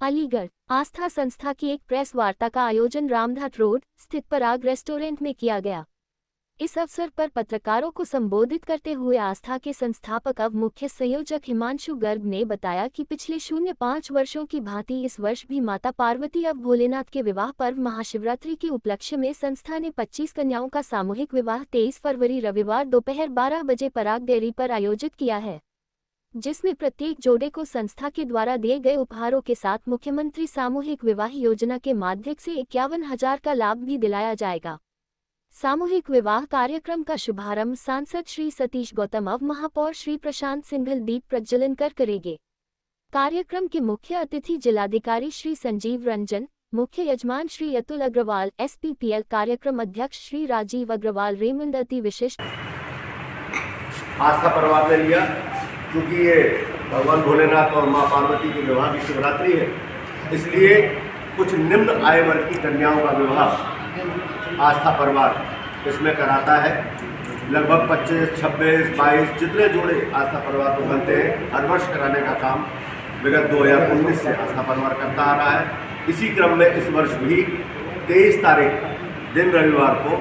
अलीगढ़ आस्था संस्था की एक प्रेस वार्ता का आयोजन रामघाट रोड स्थित पराग रेस्टोरेंट में किया गया। इस अवसर पर पत्रकारों को संबोधित करते हुए आस्था के संस्थापक एवं मुख्य संयोजक हिमांशु गर्ग ने बताया कि पिछले 05 वर्षों की भांति इस वर्ष भी माता पार्वती एवं भोलेनाथ के विवाह पर्व महाशिवरात्रि के उपलक्ष्य में संस्था ने 25 कन्याओं का सामूहिक विवाह 23 फरवरी रविवार दोपहर 12 बजे पराग डेयरी पर आयोजित किया है, जिसमें प्रत्येक जोड़े को संस्था के द्वारा दिए गए उपहारों के साथ मुख्यमंत्री सामूहिक विवाह योजना के माध्यम से 51,000 का लाभ भी दिलाया जाएगा। सामूहिक विवाह कार्यक्रम का शुभारंभ सांसद श्री सतीश गौतम एवं महापौर श्री प्रशांत सिंघल दीप प्रज्वलन कर करेंगे। कार्यक्रम के मुख्य अतिथि जिलाधिकारी श्री संजीव रंजन, मुख्य यजमान श्री अतुल अग्रवाल, SPPL कार्यक्रम अध्यक्ष श्री राजीव अग्रवाल, रेमंड अति विशिष्ट आस्था परिवार ने लिया, क्योंकि ये भगवान भोलेनाथ और माँ पार्वती के विवाह की शिवरात्रि है, इसलिए कुछ निम्न आय वर्ग की कन्याओं का विवाह आस्था परिवार इसमें कराता है। लगभग 25, 26, 22 जितने जोड़े आस्था परिवार को बनते हैं, हर वर्ष कराने का काम विगत 2019 से आस्था परिवार करता आ रहा है। इसी क्रम में इस वर्ष भी 23 तारीख दिन रविवार को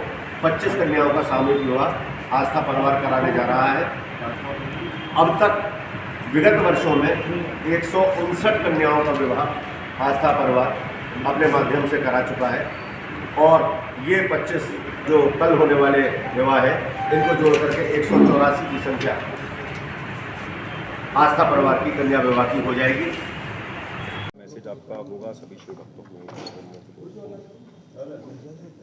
25 कन्याओं का सामूहिक विवाह आस्था परिवार कराने जा रहा है। अब तक विगत वर्षों में 159 कन्याओं का विवाह आस्था परिवार अपने माध्यम से करा चुका है, और ये 25 जो कल होने वाले विवाह है, इनको जोड़ करके 184 की संख्या आस्था परिवार की कन्या विवाह की हो जाएगी। मैसेज आपका होगा सभी शिव भक्तों को।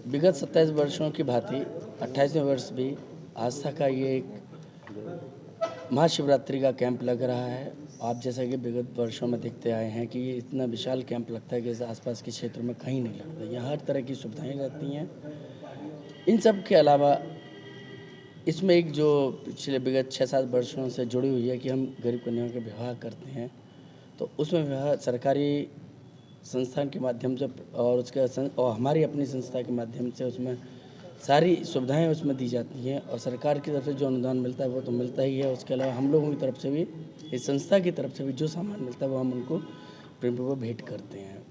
विगत 27 वर्षों की भांति 28वें वर्ष भी आस्था का ये एक महाशिवरात्रि का कैंप लग रहा है। आप जैसा कि विगत वर्षों में देखते आए हैं कि ये इतना विशाल कैंप लगता है कि इस आसपास के क्षेत्रों में कहीं नहीं लगता। यहाँ हर तरह की सुविधाएं रहती हैं। इन सब के अलावा इसमें एक जो पिछले विगत 6-7 वर्षों से जुड़ी हुई है कि हम गरीब कन्याओं के विवाह करते हैं, तो उसमें विवाह सरकारी संस्थान के माध्यम से और हमारी अपनी संस्था के माध्यम से उसमें सारी सुविधाएं उसमें दी जाती हैं, और सरकार की तरफ से जो अनुदान मिलता है वो तो मिलता ही है। उसके अलावा हम लोगों की तरफ से भी, इस संस्था की तरफ से भी जो सामान मिलता है वो हम उनको प्रेमपूर्वक भेंट करते हैं।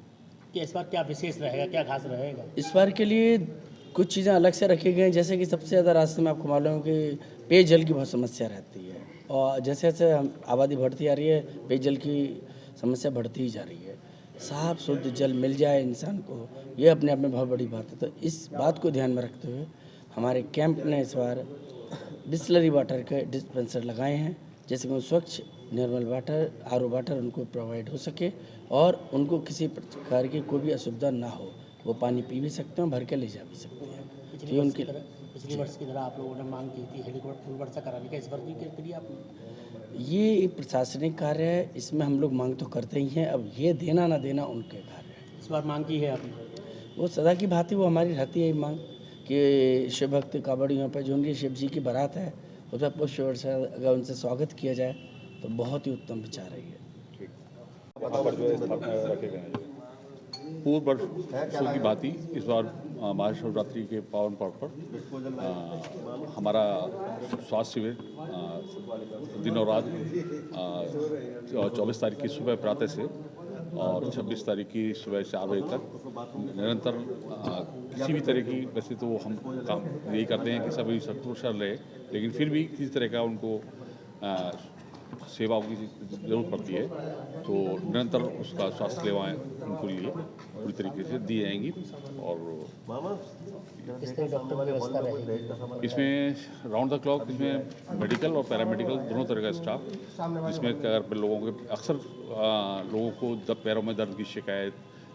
कि इस बार क्या विशेष रहेगा, क्या खास रहेगा? इस बार के लिए कुछ चीज़ें अलग से रखी गई हैं, जैसे कि सबसे ज़्यादा रास्ते में आपको मालूम है कि पेयजल की बहुत समस्या रहती है, और जैसे जैसे आबादी बढ़ती आ रही है पेयजल की समस्या बढ़ती ही जा रही है। साफ शुद्ध जल मिल जाए इंसान को, ये अपने आप में बहुत बड़ी बात है। तो इस बात को ध्यान में रखते हुए हमारे कैंप ने इस बार बिस्लरी वाटर के डिस्पेंसर लगाए हैं, जैसे कि स्वच्छ नॉर्मल वाटर, RO वाटर उनको प्रोवाइड हो सके और उनको किसी प्रकार की कोई भी असुविधा ना हो। वो पानी पी भी सकते हैं, भर के ले जा भी सकते हैं। पिछले वर्ष की तरह आप लोगों ने मांग की थी हेलीकॉप्टर वर्षा कराने का, इस बार भी किया आपने? ये एक प्रशासनिक कार्य है, इसमें हम लोग मांग तो करते ही हैं। अब ये देना ना देना उनके कार्य है। इस बार मांग की है आपने? वो सदा की भांति वो हमारी रहती है मांग कि शिव भक्त कांवड़ियों पर जो उनकी शिव जी की बारात है उस पर पुष्प वर्षा अगर उनसे स्वागत किया जाए तो बहुत ही उत्तम विचार है ये। पूर्व वर्षों की भांति इस बार महाशिवरात्रि के पावन पर्व पर हमारा स्वास्थ्य शिविर दिनों रात 24 तारीख की सुबह प्रातः से और 26 तारीख की सुबह 4 बजे तक निरंतर किसी भी तरह की, वैसे तो हम काम यही करते हैं कि सभी सकुशल रहे, लेकिन फिर भी किसी तरह का उनको सेवाओं की ज़रूरत पड़ती है, तो निरंतर उसका स्वास्थ्य सेवाएँ उनको लिए पूरी तरीके से दी जाएंगी। और इसमें राउंड द क्लॉक इसमें मेडिकल और पैरामेडिकल दोनों तरह का स्टाफ, जिसमें अगर लोगों के अक्सर लोगों को पैरों में दर्द की शिकायत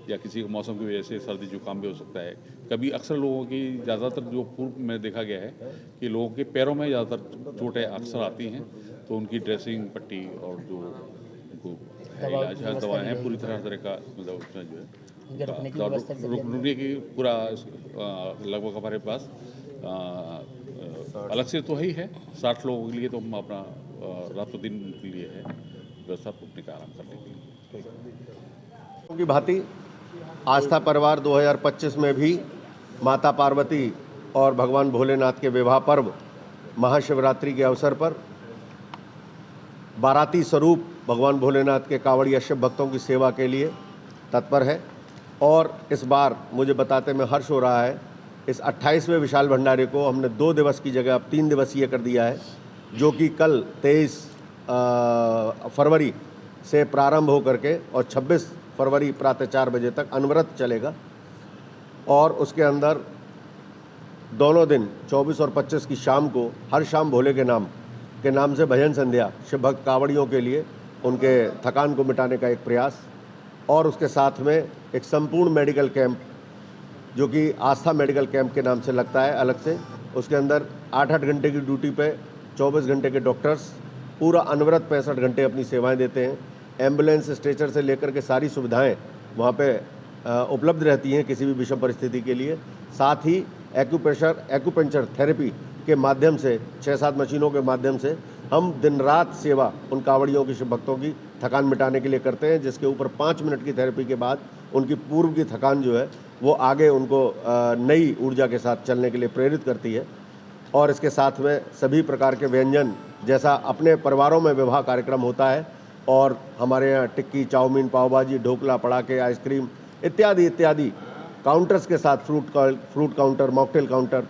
या किसी मौसम की वजह से सर्दी जुकाम भी हो सकता है। कभी अक्सर लोगों की ज़्यादातर जो पूर्व में देखा गया है कि लोगों के पैरों में ज़्यादातर चोटें अक्सर आती हैं, तो उनकी ड्रेसिंग पट्टी और जो उनको इलाज दवाएँ हैं पूरी तरह का, मतलब उसमें जो है रुकने की पूरा लगभग हमारे पास अलग से तो ही है 60 लोगों के लिए, तो हम अपना रातों दिन के लिए है व्यवस्था रुकने का आराम करने के लिए। की भांति आस्था परिवार 2025 में भी माता पार्वती और भगवान भोलेनाथ के विवाह पर्व महाशिवरात्रि के अवसर पर बाराती स्वरूप भगवान भोलेनाथ के कांवड़िया शिव भक्तों की सेवा के लिए तत्पर है। और इस बार मुझे बताते में हर्ष हो रहा है, इस 28वें विशाल भंडारे को हमने 2 दिवस की जगह अब 3 दिवसीय कर दिया है, जो कि कल 23 फरवरी से प्रारंभ हो करके और 26 फरवरी प्रातः 4 बजे तक अनवरत चलेगा। और उसके अंदर दोनों दिन 24 और 25 की शाम को हर शाम भोले के नाम से भजन संध्या शिव भक्त कांवड़ियों के लिए उनके थकान को मिटाने का एक प्रयास, और उसके साथ में एक संपूर्ण मेडिकल कैंप जो कि आस्था मेडिकल कैंप के नाम से लगता है अलग से। उसके अंदर 8-8 घंटे की ड्यूटी पे 24 घंटे के डॉक्टर्स पूरा अनवरत 65 घंटे अपनी सेवाएं देते हैं। एम्बुलेंस, स्ट्रेचर से लेकर के सारी सुविधाएं वहाँ पे उपलब्ध रहती हैं किसी भी विषम परिस्थिति के लिए। साथ ही एक्यूपेंचर थेरेपी के माध्यम से 6-7 मशीनों के माध्यम से हम दिन रात सेवा उन कांवड़ियों की, शिव भक्तों की थकान मिटाने के लिए करते हैं, जिसके ऊपर 5 मिनट की थेरेपी के बाद उनकी पूर्व की थकान जो है वो आगे उनको नई ऊर्जा के साथ चलने के लिए प्रेरित करती है। और इसके साथ में सभी प्रकार के व्यंजन, जैसा अपने परिवारों में विवाह कार्यक्रम होता है और हमारे यहाँ टिक्की, चाउमीन, पाव भाजी, ढोकला, पड़ाके, आइसक्रीम इत्यादि इत्यादि काउंटर्स के साथ फ्रूट काउंटर, मॉकटेल काउंटर,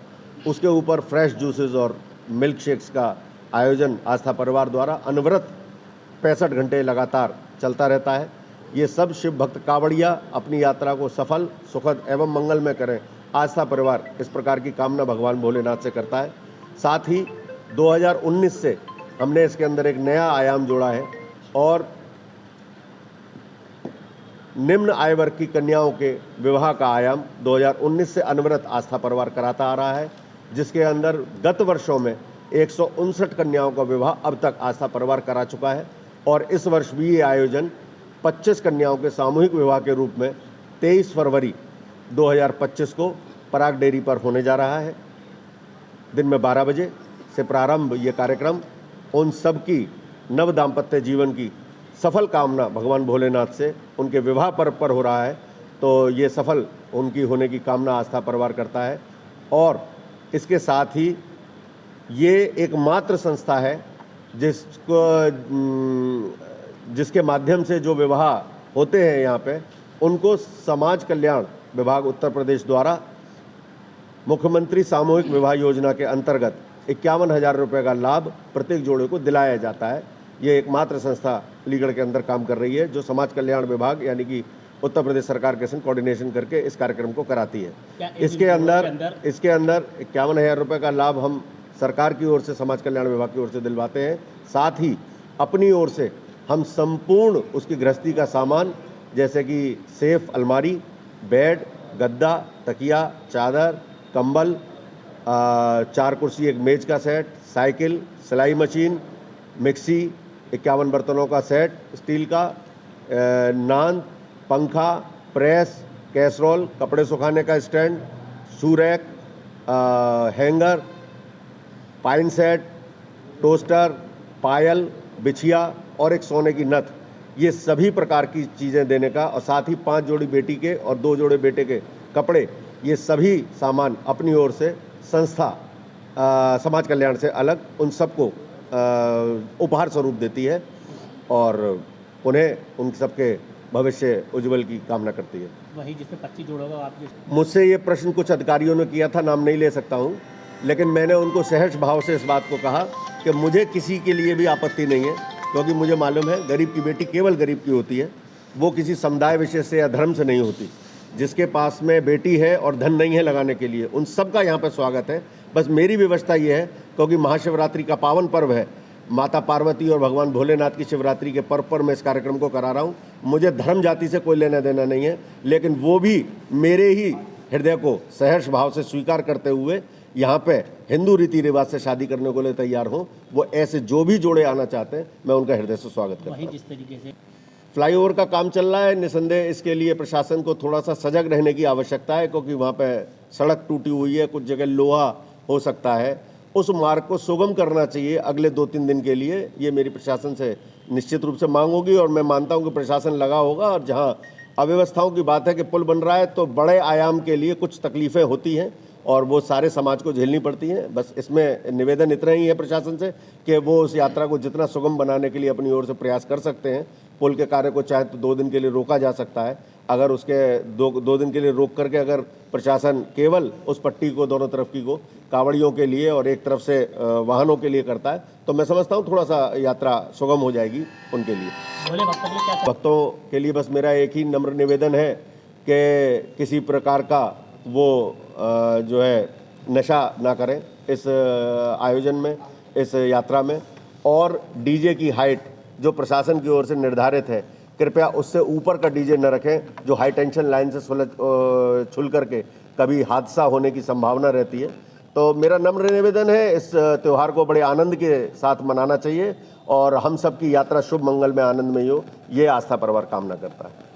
उसके ऊपर फ्रेश जूसेस और मिल्क शेक्स का आयोजन आस्था परिवार द्वारा अनवरत 65 घंटे लगातार चलता रहता है। ये सब शिव भक्त कांवड़िया अपनी यात्रा को सफल, सुखद एवं मंगलमय करें, आस्था परिवार इस प्रकार की कामना भगवान भोलेनाथ से करता है। साथ ही 2019 से हमने इसके अंदर एक नया आयाम जोड़ा है और निम्न आय वर्ग की कन्याओं के विवाह का आयाम 2019 से अनवरत आस्था परिवार कराता आ रहा है, जिसके अंदर गत वर्षों में 159 कन्याओं का विवाह अब तक आस्था परिवार करा चुका है। और इस वर्ष भी ये आयोजन 25 कन्याओं के सामूहिक विवाह के रूप में 23 फरवरी 2025 को पराग डेयरी पर होने जा रहा है। दिन में 12 बजे से प्रारंभ ये कार्यक्रम उन सब की नव दाम्पत्य जीवन की सफल कामना भगवान भोलेनाथ से उनके विवाह पर्व पर हो रहा है, तो ये सफल उनकी होने की कामना आस्था परिवार करता है। और इसके साथ ही ये एकमात्र संस्था है जिसके माध्यम से जो विवाह होते हैं यहाँ पे, उनको समाज कल्याण विभाग उत्तर प्रदेश द्वारा मुख्यमंत्री सामूहिक विवाह योजना के अंतर्गत 51,000 रुपये का लाभ प्रत्येक जोड़े को दिलाया जाता है। ये एकमात्र संस्था अलीगढ़ के अंदर काम कर रही है जो समाज कल्याण विभाग यानी कि उत्तर प्रदेश सरकार के संग कोऑर्डिनेशन करके इस कार्यक्रम को कराती है। इसके अंदर 51,000 रुपये का लाभ हम सरकार की ओर से, समाज कल्याण विभाग की ओर से दिलवाते हैं। साथ ही अपनी ओर से हम संपूर्ण उसकी गृहस्थी का सामान जैसे कि सेफ, अलमारी, बेड, गद्दा, तकिया, चादर, कंबल, 4 कुर्सी, 1 मेज का सेट, साइकिल, सिलाई मशीन, मिक्सी, 51 बर्तनों का सेट स्टील का, नान, पंखा, प्रेस, कैसरोल, कपड़े सुखाने का stand, shoe rack, hanger, pine set, toaster, पायल, बिछिया और एक सोने की नथ, ये सभी प्रकार की चीज़ें देने का, और साथ ही 5 जोड़ी बेटी के और 2 जोड़े बेटे के कपड़े, ये सभी सामान अपनी ओर से संस्था समाज कल्याण से अलग उन सबको उपहार स्वरूप देती है और उन्हें उन सबके भविष्य उज्जवल की कामना करती है। वही जिसमें 25 जोड़ा होगा आपके, मुझसे ये प्रश्न कुछ अधिकारियों ने किया था, नाम नहीं ले सकता हूँ, लेकिन मैंने उनको सहज भाव से इस बात को कहा कि मुझे किसी के लिए भी आपत्ति नहीं है, क्योंकि मुझे मालूम है गरीब की बेटी केवल गरीब की होती है, वो किसी समुदाय विशेष से या धर्म से नहीं होती। जिसके पास में बेटी है और धन नहीं है लगाने के लिए, उन सब का यहाँ पर स्वागत है। बस मेरी व्यवस्था ये है, क्योंकि महाशिवरात्रि का पावन पर्व है, माता पार्वती और भगवान भोलेनाथ की शिवरात्रि के पर्व पर मैं इस कार्यक्रम को करा रहा हूँ। मुझे धर्म जाति से कोई लेना देना नहीं है, लेकिन वो भी मेरे ही हृदय को सहर्ष भाव से स्वीकार करते हुए यहाँ पे हिंदू रीति रिवाज से शादी करने को लिए तैयार हों। वो ऐसे जो भी जोड़े आना चाहते हैं, मैं उनका हृदय से स्वागत करता हूँ। जिस तरीके से फ्लाईओवर का काम चल रहा है, निसंदेह इसके लिए प्रशासन को थोड़ा सा सजग रहने की आवश्यकता है, क्योंकि वहाँ पे सड़क टूटी हुई है, कुछ जगह लोहा हो सकता है, उस मार्ग को सुगम करना चाहिए अगले 2-3 दिन के लिए। ये मेरी प्रशासन से निश्चित रूप से मांग होगी और मैं मानता हूँ कि प्रशासन लगा होगा। और जहाँ अव्यवस्थाओं की बात है कि पुल बन रहा है, तो बड़े आयाम के लिए कुछ तकलीफ़ें होती हैं, और वो सारे समाज को झेलनी पड़ती हैं। बस इसमें निवेदन इतना ही है प्रशासन से कि वो उस यात्रा को जितना सुगम बनाने के लिए अपनी ओर से प्रयास कर सकते हैं। पुल के कार्य को चाहे तो 2 दिन के लिए रोका जा सकता है। अगर उसके दो दिन के लिए रोक करके अगर प्रशासन केवल उस पट्टी को दोनों तरफ की को कांवड़ियों के लिए और एक तरफ से वाहनों के लिए करता है तो मैं समझता हूँ थोड़ा सा यात्रा सुगम हो जाएगी उनके लिए। भोले भक्तों के लिए क्या भक्तों के लिए बस मेरा एक ही नम्र निवेदन है कि किसी प्रकार का वो जो है नशा ना करें इस आयोजन में, इस यात्रा में। और डीजे की हाइट जो प्रशासन की ओर से निर्धारित है, कृपया उससे ऊपर का डीजे न रखें जो हाई टेंशन लाइन से छुल करके कभी हादसा होने की संभावना रहती है। तो मेरा नम्र निवेदन है, इस त्यौहार को बड़े आनंद के साथ मनाना चाहिए और हम सब की यात्रा शुभ मंगल में आनंद में हो, ये आस्था परिवार कामना करता है।